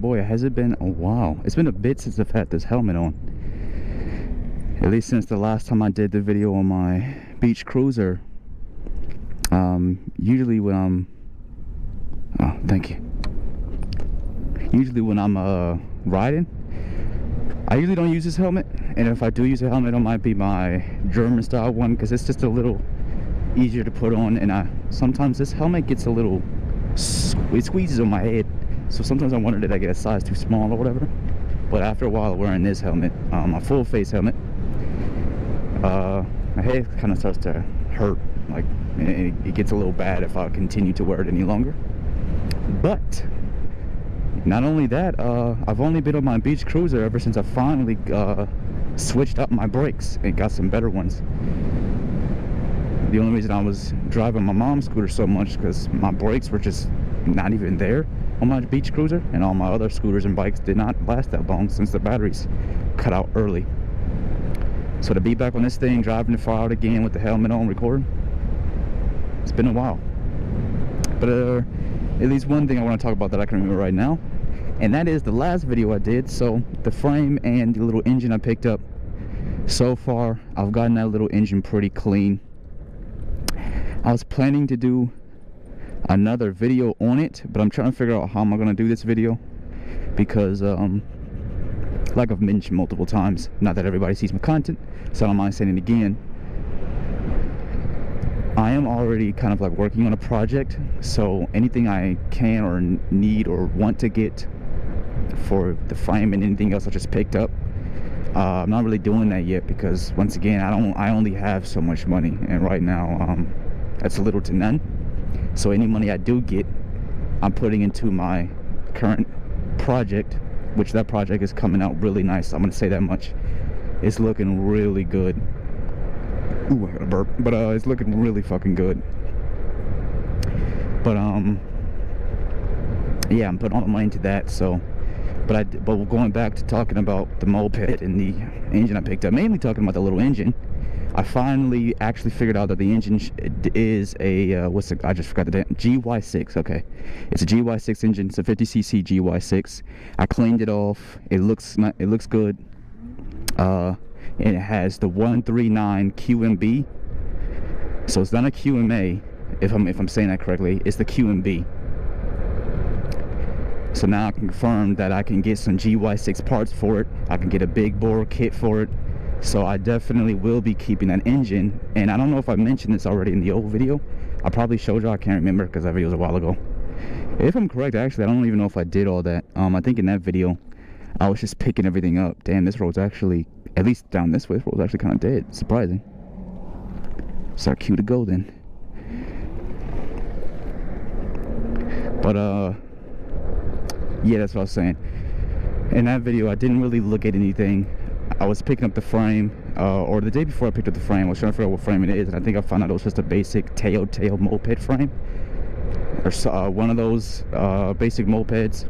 boy, has it been a while. It's been a bit since I've had this helmet on. At least since the last time I did the video on my beach cruiser. Usually when I'm... Oh, thank you. Usually when I'm riding, I usually don't use this helmet. And if I do use a helmet, it might be my German style one, because it's just a little easier to put on. And sometimes this helmet gets a little... It squeezes on my head. So sometimes I wonder, did I get a size too small or whatever? But after a while wearing this helmet, a full face helmet, my head kind of starts to hurt. Like, it gets a little bad if I continue to wear it any longer. But not only that, I've only been on my beach cruiser ever since I finally switched up my brakes and got some better ones. The only reason I was driving my mom's scooter so much because my brakes were just not even there on my beach cruiser, and all my other scooters and bikes did not last that long since the batteries cut out early. So to be back on this thing, driving it far out again with the helmet on, recording, it's been a while. But at least one thing I want to talk about that I can remember right now, and that is the last video I did. So the frame and the little engine I picked up, so far I've gotten that little engine pretty clean. I was planning to do another video on it, but I'm trying to figure out how am I going to do this video, because like I've mentioned multiple times, not that everybody sees my content, so I don't mind saying it again, I am already kind of like working on a project. So anything I can or need or want to get for the frame and anything else I just picked up, I'm not really doing that yet, because once again, I only have so much money, and right now that's little to none. So any money I do get, I'm putting into my current project, which that project is coming out really nice. I'm gonna say that much. It's looking really good. Ooh, I got a burp. But it's looking really fucking good. But yeah, I'm putting all the money into that. So, but going back to talking about the moped and the engine I picked up, mainly talking about the little engine. I finally actually figured out that the engine is a I just forgot the name. GY6. Okay, it's a GY6 engine. It's a 50cc GY6. I cleaned it off. It looks good. And it has the 139 QMB. So it's not a QMA, if I'm saying that correctly. It's the QMB. So now I can confirm that I can get some GY6 parts for it. I can get a big bore kit for it. So I definitely will be keeping that engine. And I don't know if I mentioned this already in the old video. I probably showed you. I can't remember because that video was a while ago. If I'm correct, actually, I don't even know if I did all that. I think in that video, I was just picking everything up. Damn, this road's actually, at least down this way, this road's actually kind of dead. Surprising. It's our cue to go then. But, yeah, that's what I was saying. In that video, I didn't really look at anything. I was picking up the frame, or the day before I picked up the frame, I was trying to figure out what frame it is, and I think I found out it was just a basic tail moped frame, or one of those basic mopeds.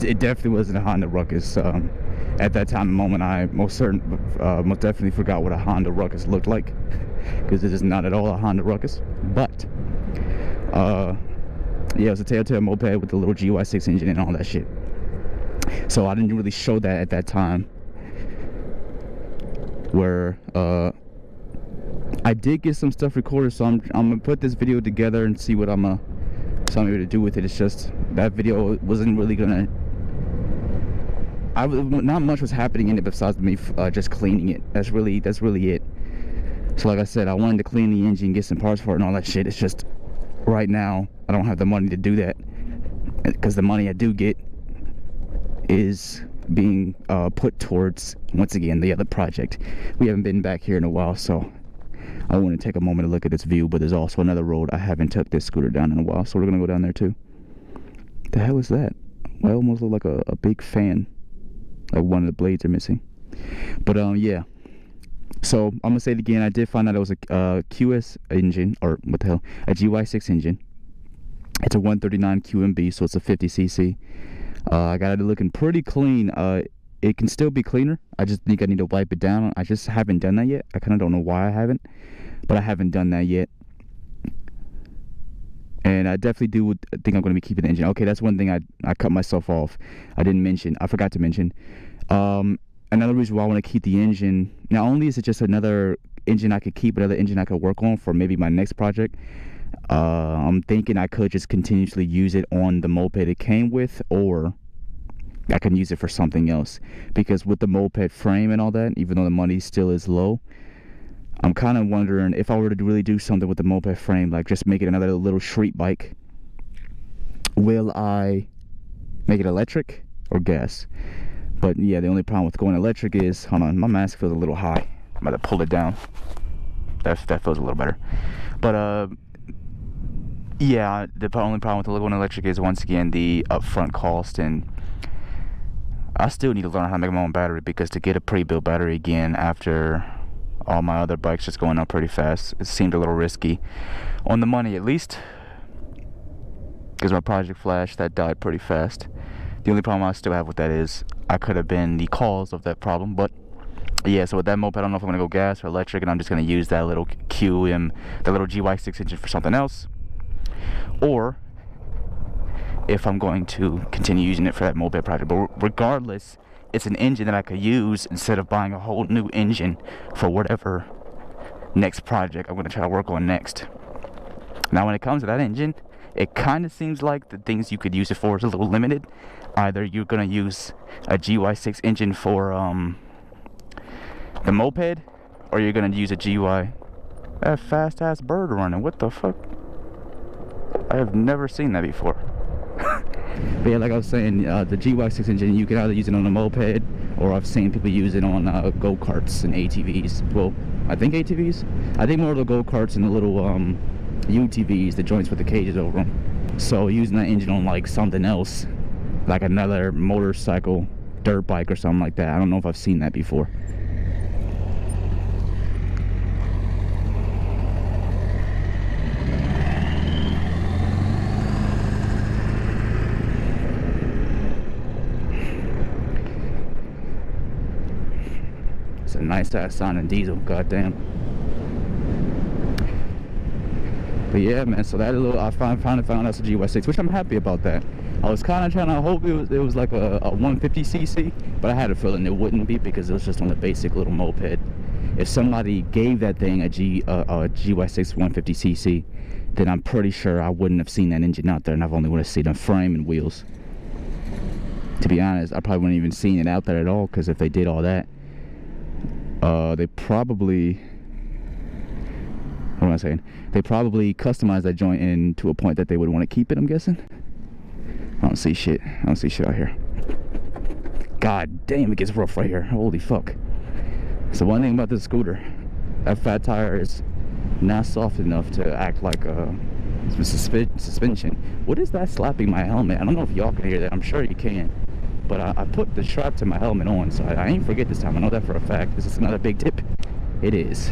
It definitely wasn't a Honda Ruckus. At that time and moment, I most definitely forgot what a Honda Ruckus looked like, because it is not at all a Honda Ruckus. But yeah, it was a tail moped with the little GY6 engine and all that shit. So I didn't really show that at that time. Where I did get some stuff recorded, so I'm gonna put this video together and see what I'm able to do with it. It's just that video wasn't really gonna. Not much was happening in it besides me just cleaning it. That's really it. So like I said, I wanted to clean the engine, get some parts for it and all that shit. It's just right now I don't have the money to do that, because the money I do get is being put towards, once again, the other project. We haven't been back here in a while, so I want to take a moment to look at this view. But there's also another road I haven't took this scooter down in a while, so we're gonna go down there too. The hell is that? I almost look like a big fan. Like one of the blades are missing. But yeah, so I'm gonna say it again. I did find out it was a QS engine, or what the hell, a GY6 engine. It's a 139 QMB, so it's a 50cc. I got it looking pretty clean. It can still be cleaner. I just think I need to wipe it down. I just haven't done that yet. I kind of don't know why I haven't, but I haven't done that yet. And I definitely do think I'm going to be keeping the engine. Okay, that's one thing I cut myself off. I forgot to mention. Another reason why I want to keep the engine, not only is it just another engine I could keep, another engine I could work on for maybe my next project. I'm thinking I could just continuously use it on the moped it came with, or I can use it for something else. Because with the moped frame and all that, even though the money still is low, I'm kind of wondering if I were to really do something with the moped frame, like just make it another little street bike, will I make it electric or gas? But yeah, the only problem with going electric is, hold on, my mask feels a little high. I'm about to pull it down. That feels a little better. But yeah, the only problem with going electric is, once again, the upfront cost, and I still need to learn how to make my own battery, because to get a pre-built battery again after all my other bikes just going up pretty fast, it seemed a little risky on the money, at least, because my Project Flash, that died pretty fast. The only problem I still have with that is I could have been the cause of that problem. But yeah, so with that moped, I don't know if I'm gonna go gas or electric, and I'm just gonna use that little the little GY6 engine for something else, or if I'm going to continue using it for that moped project. But regardless, it's an engine that I could use instead of buying a whole new engine for whatever next project I'm going to try to work on next. Now, when it comes to that engine, it kind of seems like the things you could use it for is a little limited. Either you're going to use a GY6 engine for the moped, or you're going to use a GY. That fast ass bird running, what the fuck? I have never seen that before. But yeah, like I was saying, the GY6 engine, you can either use it on a moped, or I've seen people use it on go-karts and ATVs. Well, I think ATVs? I think more of the go-karts and the little UTVs, the joints with the cages over them. So using that engine on like something else, like another motorcycle, dirt bike or something like that. I don't know if I've seen that before. It's a nice ass sounding diesel, goddamn. But yeah, man, so that little, I finally found out it's a GY6, which I'm happy about that. I was kind of trying to hope it was like a 150cc, but I had a feeling it wouldn't be, because it was just on a basic little moped. If somebody gave that thing a GY6 150cc, then I'm pretty sure I wouldn't have seen that engine out there, and I've only would have seen a frame and wheels. To be honest, I probably wouldn't even seen it out there at all, because if they did all that, they probably, what am I saying? They probably customized that joint in to a point that they would want to keep it, I'm guessing. I don't see shit. I don't see shit out here. God damn, it gets rough right here. Holy fuck. So one thing about this scooter, that fat tire is not soft enough to act like a suspension. What is that slapping my helmet? I don't know if y'all can hear that. I'm sure you can. But I put the strap to my helmet on, so I ain't forget this time. I know that for a fact. This is another big tip. It is.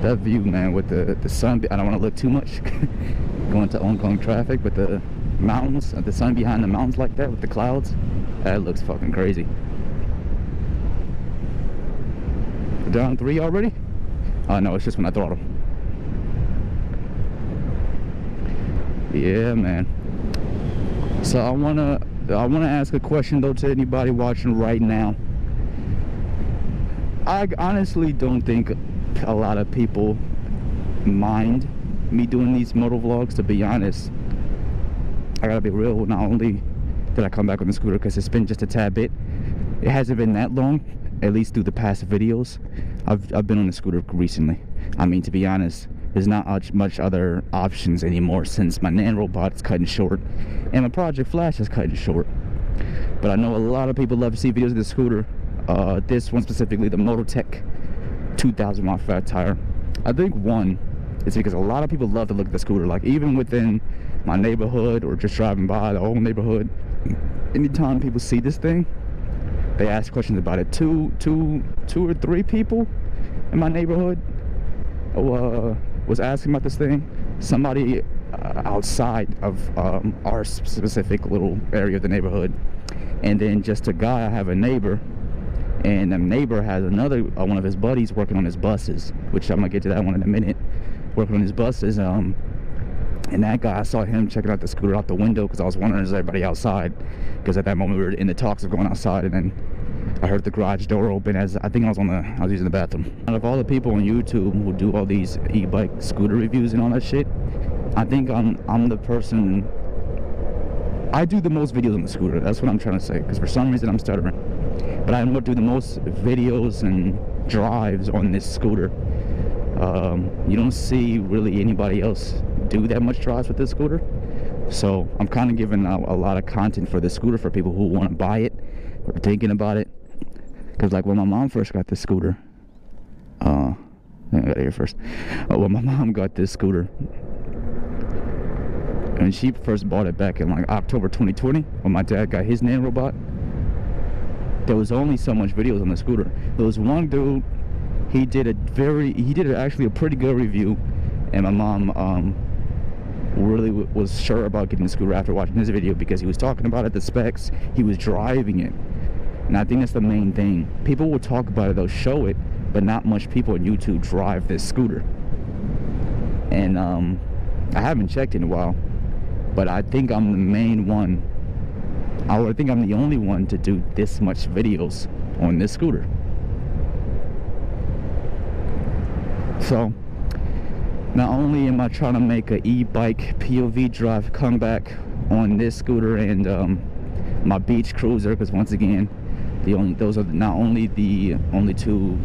That view, man, with the sun, I don't want to look too much going to oncoming traffic, but the mountains, the sun behind the mountains like that with the clouds, that looks fucking crazy. We're down 3 already? Oh no, it's just when I throttle. Yeah, man. So I wanna ask a question though to anybody watching right now. I honestly don't think a lot of people mind me doing these moto vlogs, to be honest. I gotta be real. Not only did I come back on the scooter because it's been just a tad bit, it hasn't been that long, at least through the past videos. I've been on the scooter recently. I mean, to be honest, there's not much other options anymore since my Nanobot is cutting short and my Project Flash is cutting short. But I know a lot of people love to see videos of the scooter. This one specifically, the Mototec 2000w fat tire. I think one, it's because a lot of people love to look at the scooter, like even within my neighborhood or just driving by the whole neighborhood. Anytime people see this thing, they ask questions about it. Two or three people in my neighborhood was asking about this thing. Somebody outside of our specific little area of the neighborhood, and then just a guy, I have a neighbor And the neighbor has another one of his buddies working on his buses, which I'm gonna get to that one in a minute. Working on his buses, and that guy, I saw him checking out the scooter out the window because I was wondering, is everybody outside? Because at that moment we were in the talks of going outside, and then I heard the garage door open as I think I was using the bathroom. Out of all the people on YouTube who do all these e-bike scooter reviews and all that shit, I think I'm the person. I do the most videos on the scooter. That's what I'm trying to say. Because for some reason I'm stuttering, but I do the most videos and drives on this scooter. You don't see really anybody else do that much drives with this scooter, so I'm kind of giving out a lot of content for this scooter for people who want to buy it or thinking about it. Because like when my mom first got this scooter, I got here first. When my mom got this scooter, and she first bought it back in like October 2020 when my dad got his nan robot, there was only so much videos on the scooter. There was one dude, he did actually a pretty good review, and my mom really was sure about getting the scooter after watching this video because he was talking about it, the specs, he was driving it. And I think that's the main thing. People will talk about it, they'll show it, but not much people on YouTube drive this scooter. And I haven't checked in a while, but I think I'm the main one. I think I'm the only one to do this much videos on this scooter. So not only am I trying to make an e-bike POV drive comeback on this scooter and my beach cruiser, because once again, those are not only the only two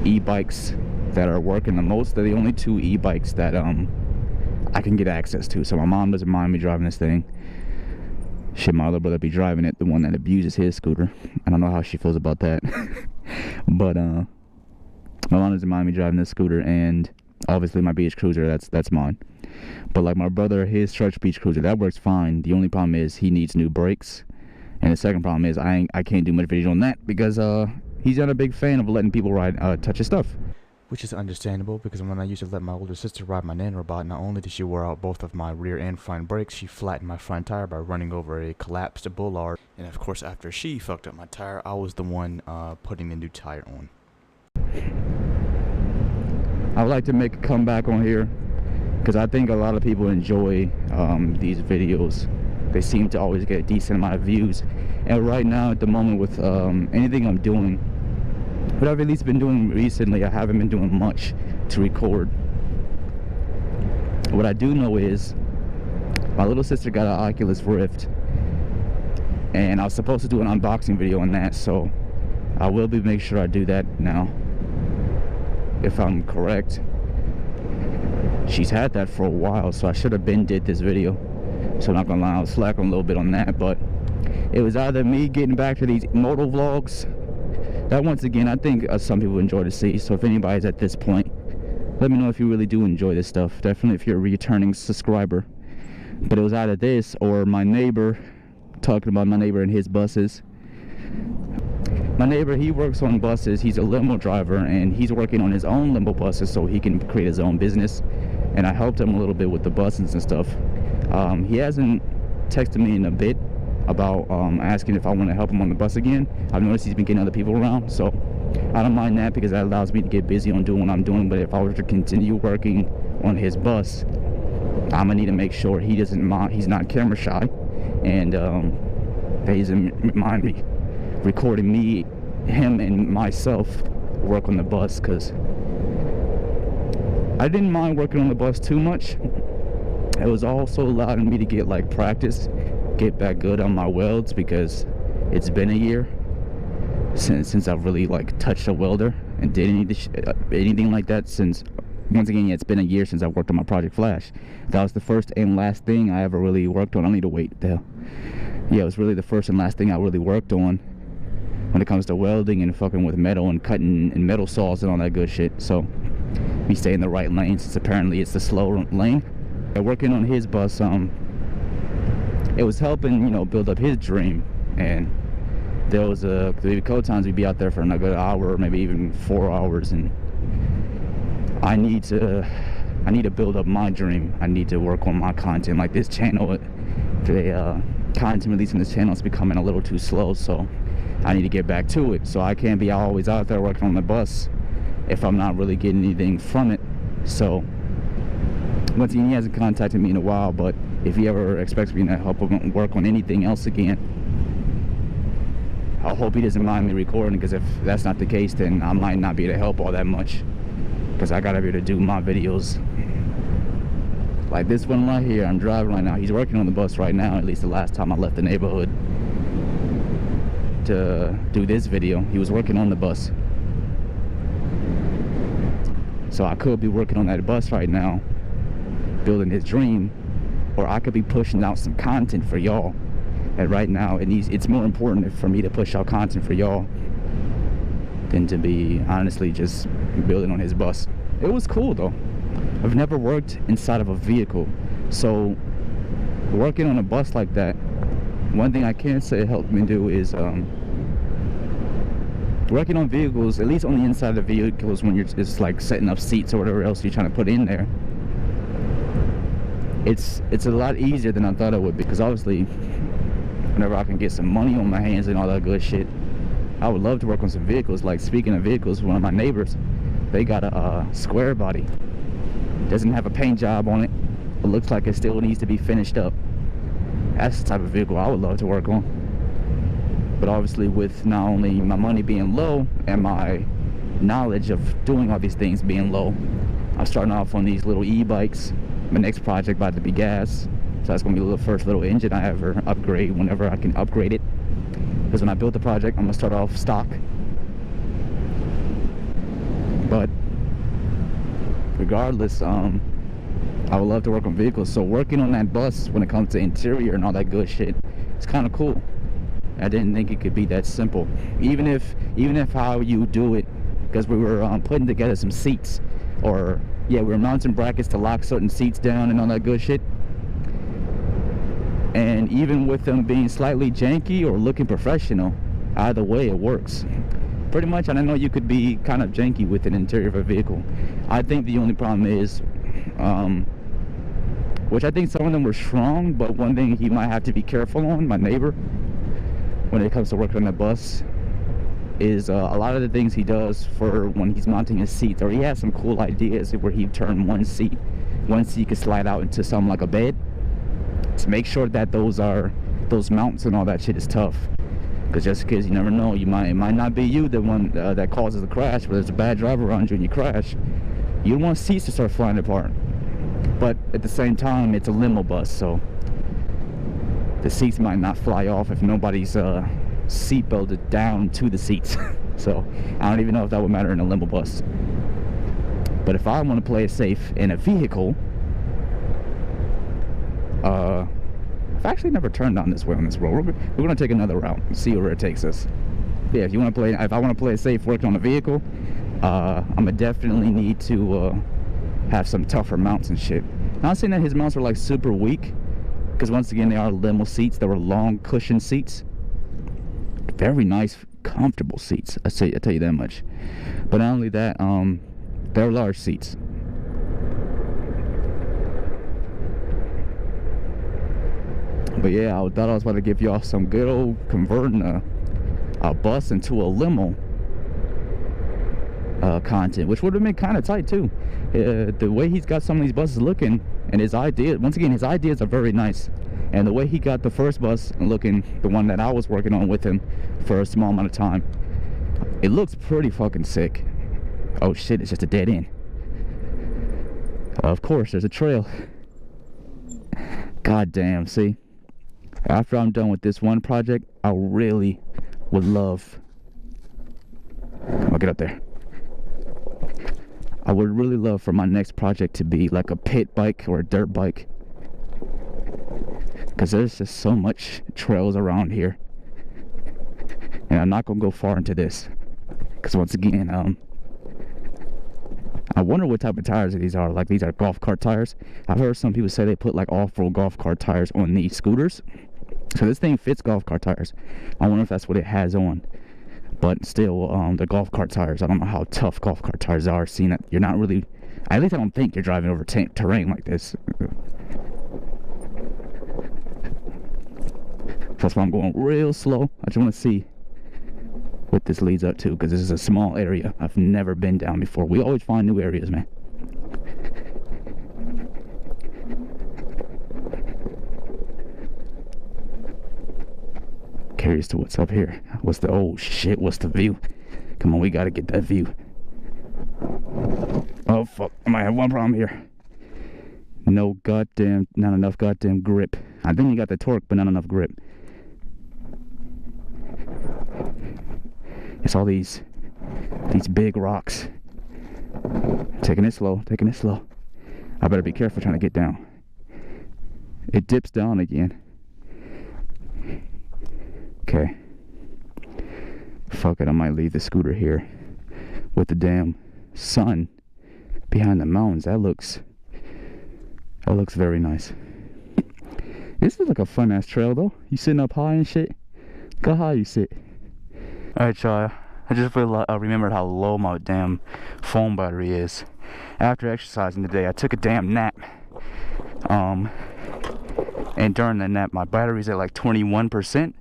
e-bikes that are working the most, they're the only two e-bikes that I can get access to. So my mom doesn't mind me driving this thing. Shit, my other brother be driving it, the one that abuses his scooter. I don't know how she feels about that. But my mom doesn't mind me driving this scooter, and obviously my beach cruiser, that's mine. But like my brother, his church beach cruiser, that works fine. The only problem is he needs new brakes, and the second problem is I can't do much video on that because he's not a big fan of letting people touch his stuff. Which is understandable, because when I used to let my older sister ride my nan robot, not only did she wear out both of my rear and front brakes, she flattened my front tire by running over a collapsed bollard. And of course, after she fucked up my tire, I was the one putting the new tire on. I would like to make a comeback on here because I think a lot of people enjoy these videos. They seem to always get a decent amount of views, and right now at the moment with anything I'm doing, what I've at least been doing recently, I haven't been doing much to record. What I do know is my little sister got an Oculus Rift, and I was supposed to do an unboxing video on that, so I will be making sure I do that now, if I'm correct. She's had that for a while, so I should have did this video. So I'm not gonna lie, I was slacking a little bit on that, but it was either me getting back to these moto vlogs that, once again, I think some people enjoy to see. So if anybody's at this point, let me know if you really do enjoy this stuff. Definitely if you're a returning subscriber. But it was either this or my neighbor, talking about my neighbor and his buses. My neighbor, he works on buses. He's a limo driver, and he's working on his own limo buses so he can create his own business. And I helped him a little bit with the buses and stuff. He hasn't texted me in a bit about asking if I want to help him on the bus again. I've noticed he's been getting other people around, so I don't mind that because that allows me to get busy on doing what I'm doing. But if I were to continue working on his bus, I'm gonna need to make sure he doesn't mind, he's not camera shy, and that he doesn't mind me recording me, him, and myself work on the bus, because I didn't mind working on the bus too much. It was also allowing me to get like practice, get back good on my welds, because it's been a year since I've really like touched a welder and did anything like that. Since, once again, yeah, it's been a year since I worked on my Project Flash. That was the first and last thing I ever really worked on. I need to wait. Yeah, it was really the first and last thing I really worked on when it comes to welding and fucking with metal and cutting and metal saws and all that good shit. So we stay in the right lane, since apparently it's the slow lane. Working on his bus, it was helping, you know, build up his dream. And there was a couple times we'd be out there for another hour, maybe even 4 hours, and I need to build up my dream. I need to work on my content. Like this channel, the content release on this channel is becoming a little too slow, so I need to get back to it. So I can't be always out there working on the bus if I'm not really getting anything from it. So once again, he hasn't contacted me in a while, but if he ever expects me to help him work on anything else again, I hope he doesn't mind me recording, because if that's not the case, then I might not be able to help all that much, because I gotta be able to do my videos. Like this one right here, I'm driving right now. He's working on the bus right now, at least the last time I left the neighborhood to do this video. He was working on the bus. So I could be working on that bus right now, building his dream, or I could be pushing out some content for y'all. And right now it's more important for me to push out content for y'all than to be honestly just building on his bus. It was cool though. I've never worked inside of a vehicle, so working on a bus like that, one thing I can say it helped me do is working on vehicles, at least on the inside of the vehicles, when you're just like setting up seats or whatever else you're trying to put in there, it's a lot easier than I thought it would be, because obviously whenever I can get some money on my hands and all that good shit, I would love to work on some vehicles. Like, speaking of vehicles, one of my neighbors, they got a square body, doesn't have a paint job on it, it looks like it still needs to be finished up. That's the type of vehicle I would love to work on. But obviously, with not only my money being low and my knowledge of doing all these things being low, I'm starting off on these little e-bikes. My next project about to be gas, so that's gonna be the first little engine I ever upgrade whenever I can upgrade it. Because when I built the project, I'm gonna start off stock. But regardless, I would love to work on vehicles. So working on that bus, when it comes to interior and all that good shit, it's kind of cool. I didn't think it could be that simple. Even if how you do it, because we were putting together some seats, or yeah, we were mounting brackets to lock certain seats down and all that good shit. And even with them being slightly janky or looking professional, either way it works. Pretty much, and I know you could be kind of janky with an interior of a vehicle. I think the only problem is, which I think some of them were strong, but one thing he might have to be careful on, my neighbor, when it comes to working on the bus, is a lot of the things he does for when he's mounting his seats, or he has some cool ideas where he turn one seat could slide out into something like a bed. To make sure that those mounts and all that shit is tough, because just because you never know, it might not be you the one that causes the crash, but there's a bad driver around you and you crash. You don't want seats to start flying apart, but at the same time it's a limo bus, so the seats might not fly off if nobody's seat belted down to the seats. So I don't even know if that would matter in a limo bus. But if I want to play it safe in a vehicle, I've actually never turned down this way on this road. We're gonna take another route and see where it takes us. Yeah, if I want to play it safe working on a vehicle, I'm gonna definitely need to have some tougher mounts and shit. Not saying that his mounts are like super weak, because once again they are limo seats. They were long cushion seats, very nice, comfortable seats. I tell you that much. But not only that, they're large seats. But yeah, I thought I was about to give y'all some good old converting a bus into a limo content, which would have been kind of tight too. The way he's got some of these buses looking, and his ideas, once again, his ideas are very nice. And the way he got the first bus looking, the one that I was working on with him for a small amount of time, it looks pretty fucking sick. Oh shit, it's just a dead end. Of course, there's a trail. God damn, see? After I'm done with this one project, I really would love... I'll get up there. I would really love for my next project to be like a pit bike or a dirt bike, because there's just so much trails around here. And I'm not gonna go far into this, because once again, I wonder what type of tires these are. Like, these are golf cart tires. I've heard some people say they put like off-road golf cart tires on these scooters. So this thing fits golf cart tires. I wonder if that's what it has on. But still, the golf cart tires, I don't know how tough golf cart tires are, seeing that you're not really, at least I don't think you're driving over terrain like this. That's why I'm going real slow. I just want to see what this leads up to, because this is a small area I've never been down before. We always find new areas, man. Curious to what's up here. What's the, oh shit, what's the view? Come on, we gotta get that view. Oh fuck, I might have one problem here. No goddamn, not enough goddamn grip. I think you got the torque, but not enough grip. It's all these big rocks. Taking it slow, taking it slow. I better be careful trying to get down. It dips down again. Okay. Fuck it, I might leave the scooter here with the damn sun behind the mountains. That looks very nice. This is like a fun ass trail though. You sitting up high and shit. Look how high you sit. Alright y'all, I just remembered how low my damn phone battery is. After exercising today, I took a damn nap. And during the nap, my battery's at like 21%. And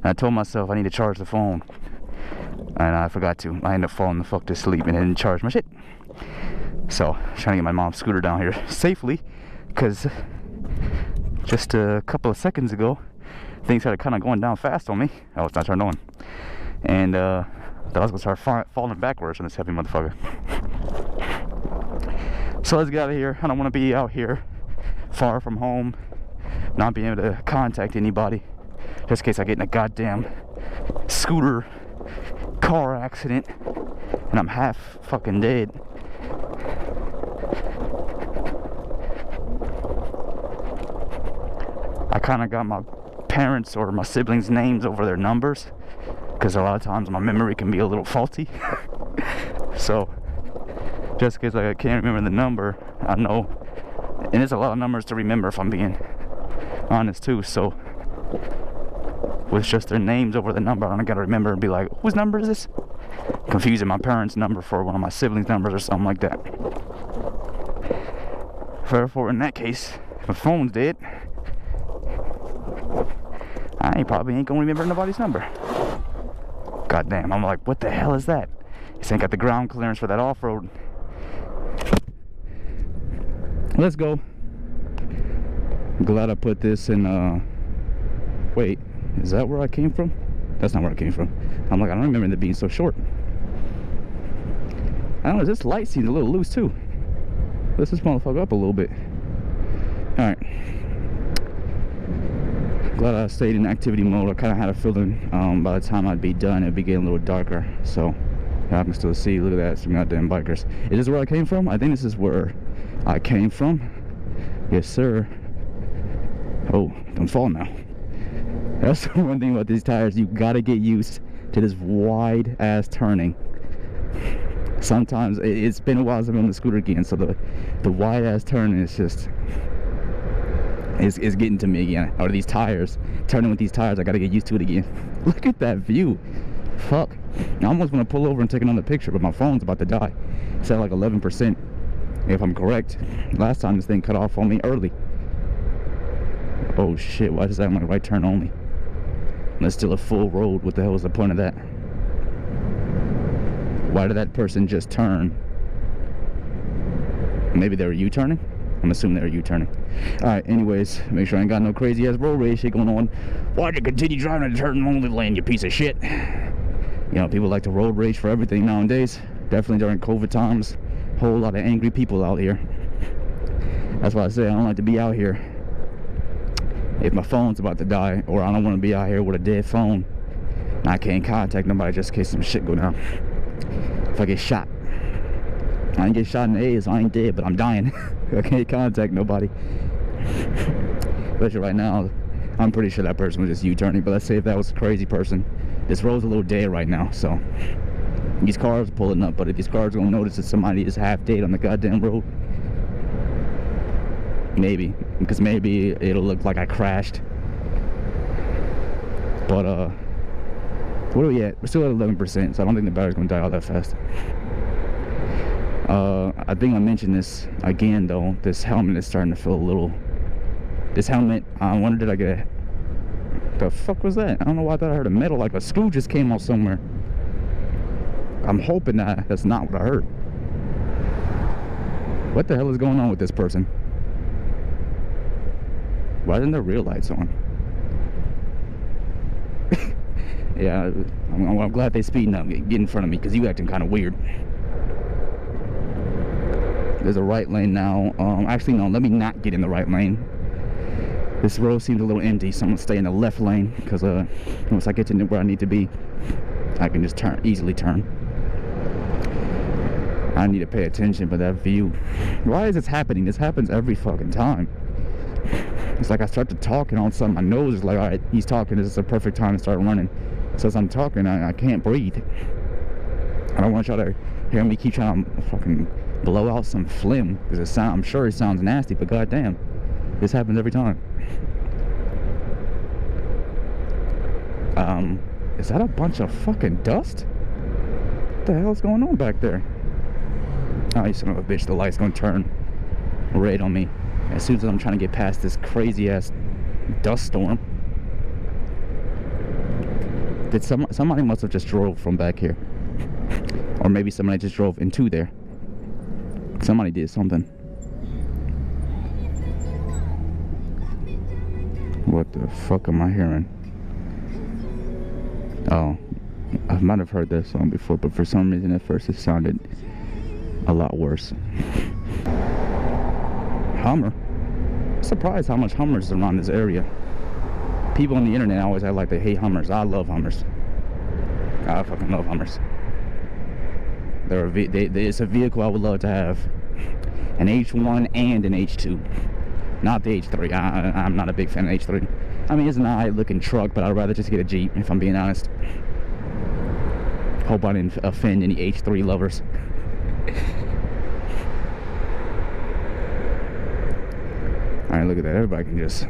I told myself I need to charge the phone. And I forgot to. I ended up falling the fuck to sleep and didn't charge my shit. So, trying to get my mom's scooter down here safely. Because just a couple of seconds ago, things started kind of going down fast on me. Oh, it's not turned on. And thought I was gonna start falling backwards on this heavy motherfucker. So let's get out of here. I don't want to be out here far from home, not being able to contact anybody, just in case I get in a goddamn scooter car accident and I'm half fucking dead. I kind of got my parents or my siblings' names over their numbers, because a lot of times my memory can be a little faulty. So just because I can't remember the number, I know, and it's a lot of numbers to remember if I'm being honest too. So with just their names over the number, I don't gotta remember and be like, whose number is this? Confusing my parents' number for one of my siblings' numbers or something like that. Therefore, in that case, if my phone's dead, I probably ain't gonna remember nobody's number. Goddamn, I'm like, what the hell is that? This ain't got the ground clearance for that off-road. Let's go. I'm glad I put this in, wait, is that where I came from? That's not where I came from. I'm like, I don't remember it being so short. I don't know, this light seems a little loose too. Let's this motherfucker up a little bit. Alright. Glad I stayed in activity mode. I kind of had a feeling by the time I'd be done, it'd be getting a little darker. So I can still see. Look at that, some goddamn bikers. Is this where I came from? I think this is where I came from. Yes, sir. Oh, don't fall now. That's the one thing about these tires. You gotta get used to this wide ass turning. Sometimes it's been a while since I've been on the scooter again, so the wide ass turning is just. Is getting to me again. Or these tires, turning with these tires, I gotta get used to it again. Look at that view. Fuck. I almost want to pull over and take another picture, but my phone's about to die. It's at like 11%, if I'm correct. Last time this thing cut off on me early. Oh shit, why does that have my right turn only? That's still a full road. What the hell was the point of that? Why did that person just turn? Maybe they were U-turning? I'm assuming they were U-turning. Alright, anyways, make sure I ain't got no crazy ass road rage shit going on. Why'd you continue driving in the turn only lane, you piece of shit? You know, people like to road rage for everything nowadays. Definitely during COVID times. Whole lot of angry people out here. That's why I say I don't like to be out here if my phone's about to die, or I don't want to be out here with a dead phone and I can't contact nobody just in case some shit go down. If I get shot, I ain't get shot in the A's, I ain't dead, but I'm dying. I can't contact nobody. Especially right now, I'm pretty sure that person was just U-turning, but let's say if that was a crazy person. This road's a little dead right now, so these cars are pulling up, but if these cars gonna notice that somebody is half dead on the goddamn road, maybe, because maybe it'll look like I crashed. But what are we at? We're still at 11%, so I don't think the battery's gonna die all that fast. I think I mentioned this again though. This helmet is starting to feel a little. This helmet, I wonder, did I get? The fuck was that? I don't know why I thought I heard a metal, like a screw just came off somewhere. I'm hoping that that's not what I heard. What the hell is going on with this person? Why isn't there real lights on? Yeah, I'm glad they speeding up. Get in front of me, because you acting kind of weird. There's a right lane now. Actually, no, let me not get in the right lane. This road seems a little empty, so I'm gonna stay in the left lane, because once I get to where I need to be, I can just easily turn. I need to pay attention for that view. Why is this happening? This happens every fucking time. It's like I start to talk and all of a sudden my nose is like, all right, he's talking, this is the perfect time to start running. So as I'm talking, I can't breathe. I don't want y'all to hear me keep trying to fucking blow out some phlegm, because I'm sure it sounds nasty, but goddamn, this happens every time. Is that a bunch of fucking dust? What the hell is going on back there? Oh, you son of a bitch, the light's gonna turn red on me as soon as I'm trying to get past this crazy ass dust storm. Did somebody must have just drove from back here, or maybe somebody just drove into there. Somebody did something. What the fuck am I hearing? Oh, I might have heard that song before, but for some reason at first it sounded a lot worse. Hummer? I'm surprised how much Hummers around this area. People on the internet always act like they hate Hummers. I love Hummers. I fucking love Hummers. It's a vehicle I would love to have. An H1 and an H2. Not the H3. I'm not a big fan of H3. I mean, it's an alright looking truck, but I'd rather just get a Jeep, if I'm being honest. Hope I didn't offend any H3 lovers. Alright, look at that. Everybody can just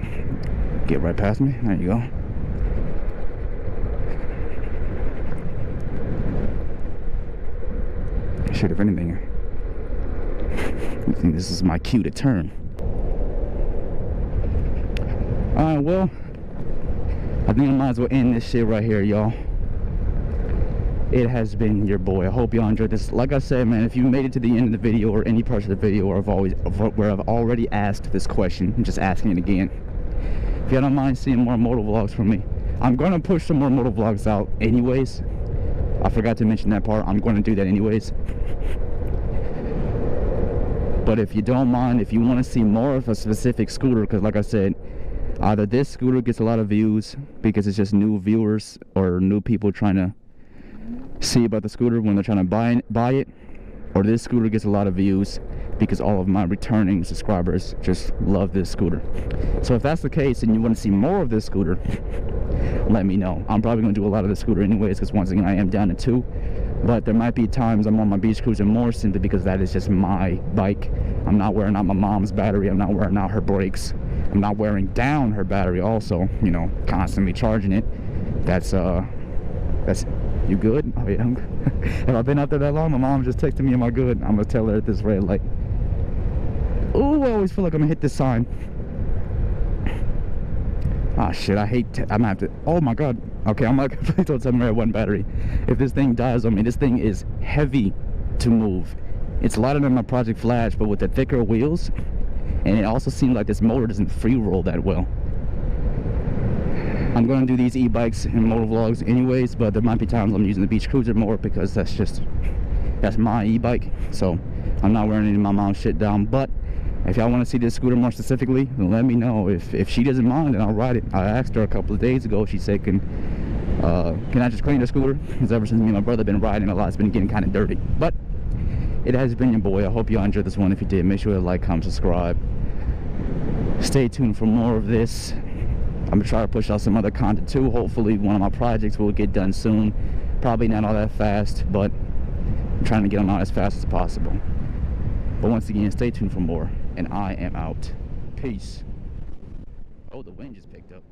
get right past me. There you go. Shit, if anything, I think this is my cue to turn. Alright, well, I think I might as well end this shit right here, y'all. It has been your boy. I hope y'all enjoyed this. Like I said, man, if you made it to the end of the video or any part of the video where I've already asked this question, I'm just asking it again. If y'all don't mind seeing more moto vlogs from me, I'm going to push some more moto vlogs out anyways. I forgot to mention that part. I'm going to do that anyways. But if you don't mind, if you want to see more of a specific scooter, because like I said, either this scooter gets a lot of views because it's just new viewers or new people trying to see about the scooter when they're trying to buy it, or this scooter gets a lot of views because all of my returning subscribers just love this scooter. So if that's the case and you want to see more of this scooter, let me know. I'm probably going to do a lot of the scooter anyways, because once again I am down to 2, but there might be times I'm on my beach cruiser more simply because that is just my bike. I'm not wearing out my mom's battery, I'm not wearing out her brakes, I'm not wearing down her battery also, you know, constantly charging it. That's you good? Oh yeah, I'm good. Have I been out there that long? My mom just texted me, am I good? I'm gonna tell her at this red light. Oh, I always feel like I'm gonna hit this sign. Ah shit, I'm gonna have to, oh my god. Okay, I'm like, please don't tell me I have 1 battery. If this thing dies on me, this thing is heavy to move. It's lighter than my Project Flash, but with the thicker wheels, and it also seems like this motor doesn't free roll that well. I'm going to do these e-bikes and motor vlogs anyways, but there might be times I'm using the beach cruiser more because that's my e-bike. So I'm not wearing any of my mom's shit down. But if y'all want to see this scooter more specifically, then let me know. If she doesn't mind, then I'll ride it. I asked her a couple of days ago. She said, can I just clean the scooter? Because ever since me and my brother have been riding a lot, it's been getting kind of dirty. But it has been your boy. I hope y'all enjoyed this one. If you did, make sure to like, comment, subscribe. Stay tuned for more of this. I'm gonna try to push out some other content too. Hopefully one of my projects will get done soon. Probably not all that fast, but I'm trying to get them out as fast as possible. But once again, stay tuned for more, and I am out. Peace. Oh, the wind just picked up.